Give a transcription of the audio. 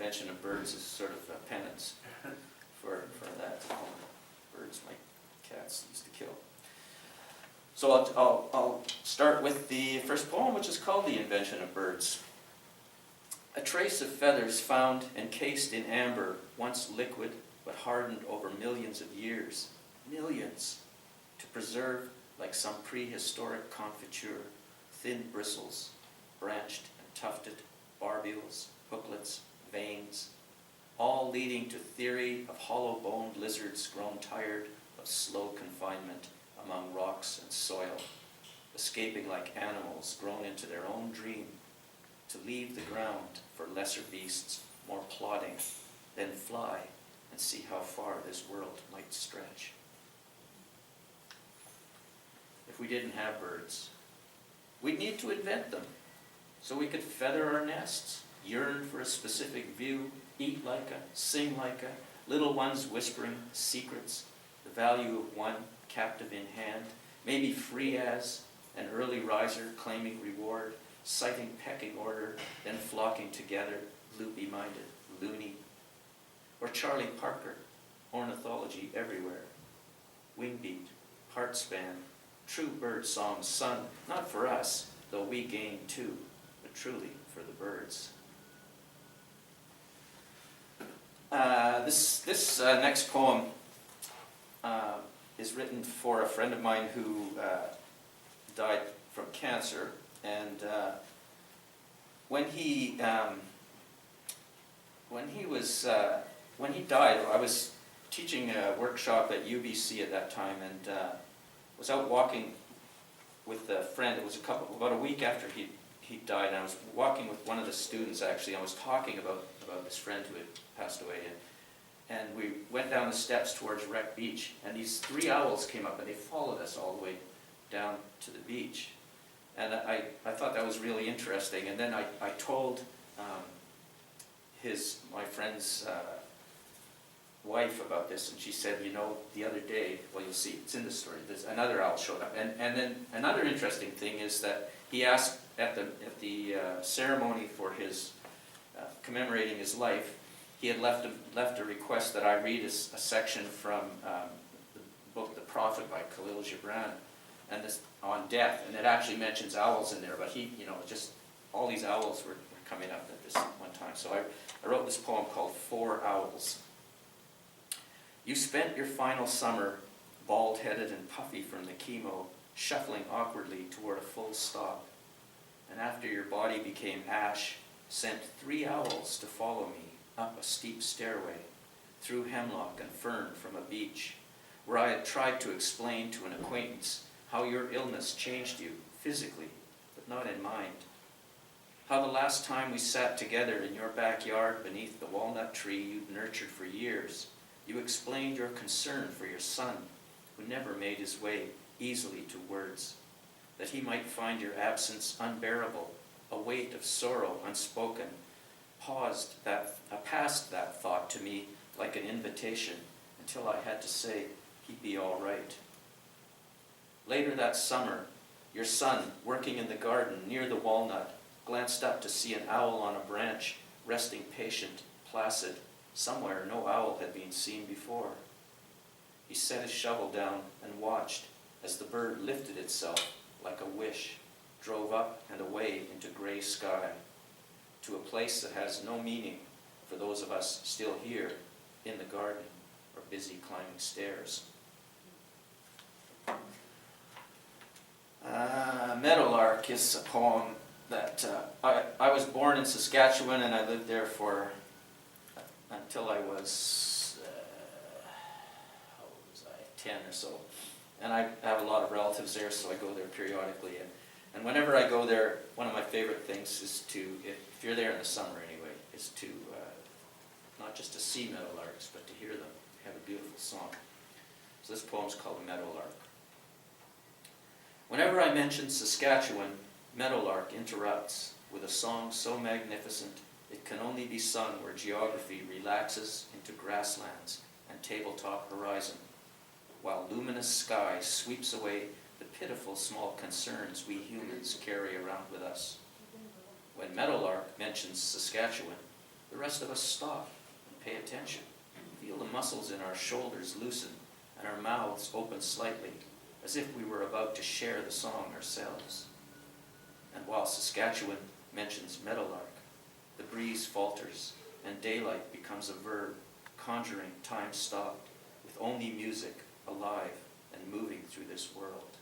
mention of birds is sort of a penance for that. Birds my cats used to kill. So I'll start with the first poem, which is called The Invention of Birds. A trace of feathers found encased in amber, once liquid but hardened over millions of years, millions, to preserve like some prehistoric confiture, thin bristles, branched and tufted, barbules, hooklets, veins, all leading to theory of hollow-boned lizards grown tired of slow confinement among rocks and soil, escaping like animals grown into their own dream, to leave the ground for lesser beasts more plodding, then fly and see how far this world might stretch. If we didn't have birds, we'd need to invent them so we could feather our nests, yearn for a specific view, eat like a, sing like a, little ones whispering secrets, the value of one captive in hand, maybe free as an early riser claiming reward, citing pecking order, then flocking together, loopy-minded, loony. Or Charlie Parker, ornithology everywhere. Wingbeat, heart span, true bird song sung, not for us, though we gain too, but truly for the birds. This next poem is written for a friend of mine who died from cancer, and when he died, I was teaching a workshop at UBC at that time, and was out walking with a friend. It was about a week after he died, and I was walking with one of the students actually. I was talking about this friend who had passed away, and we went down the steps towards Wreck Beach, and these 3 owls came up, and they followed us all the way down to the beach. And I thought that was really interesting, and then I told my friend's wife about this, and she said, you know, the other day, well, you'll see, it's in the story, there's another owl showed up. And then another interesting thing is that he asked at the ceremony for his commemorating his life, he had left a request that I read a section from the book The Prophet by Khalil Gibran, and this on death, and it actually mentions owls in there, but he, you know, just all these owls were coming up at this one time. So I wrote this poem called 4 Owls. You spent your final summer, bald-headed and puffy from the chemo, shuffling awkwardly toward a full stop, and after your body became ash, sent 3 owls to follow me up a steep stairway, through hemlock and fern from a beach, where I had tried to explain to an acquaintance how your illness changed you physically, but not in mind. How the last time we sat together in your backyard beneath the walnut tree you'd nurtured for years, you explained your concern for your son, who never made his way easily to words, that he might find your absence unbearable, a weight of sorrow unspoken, passed that thought to me like an invitation until I had to say he'd be all right. Later that summer, your son, working in the garden near the walnut, glanced up to see an owl on a branch, resting patient, placid. Somewhere no owl had been seen before. He set his shovel down and watched as the bird lifted itself like a wish, drove up and away into gray sky, to a place that has no meaning for those of us still here in the garden or busy climbing stairs. Meadowlark is a poem that I was born in Saskatchewan, and I lived there for until I was, how old was I, 10 or so. And I have a lot of relatives there, so I go there periodically. And whenever I go there, one of my favorite things is to, if you're there in the summer anyway, is to not just to see meadowlarks, but to hear them have a beautiful song. So this poem's called Meadowlark. Whenever I mention Saskatchewan, Meadowlark interrupts with a song so magnificent it can only be sung where geography relaxes into grasslands and tabletop horizon, while luminous sky sweeps away the pitiful small concerns we humans carry around with us. When Meadowlark mentions Saskatchewan, The rest of us stop and pay attention. Feel the muscles in our shoulders loosen and our mouths open slightly, as if we were about to share the song ourselves. And while Saskatchewan mentions meadowlark, the breeze falters and daylight becomes a verb, conjuring time stopped, with only music alive and moving through this world.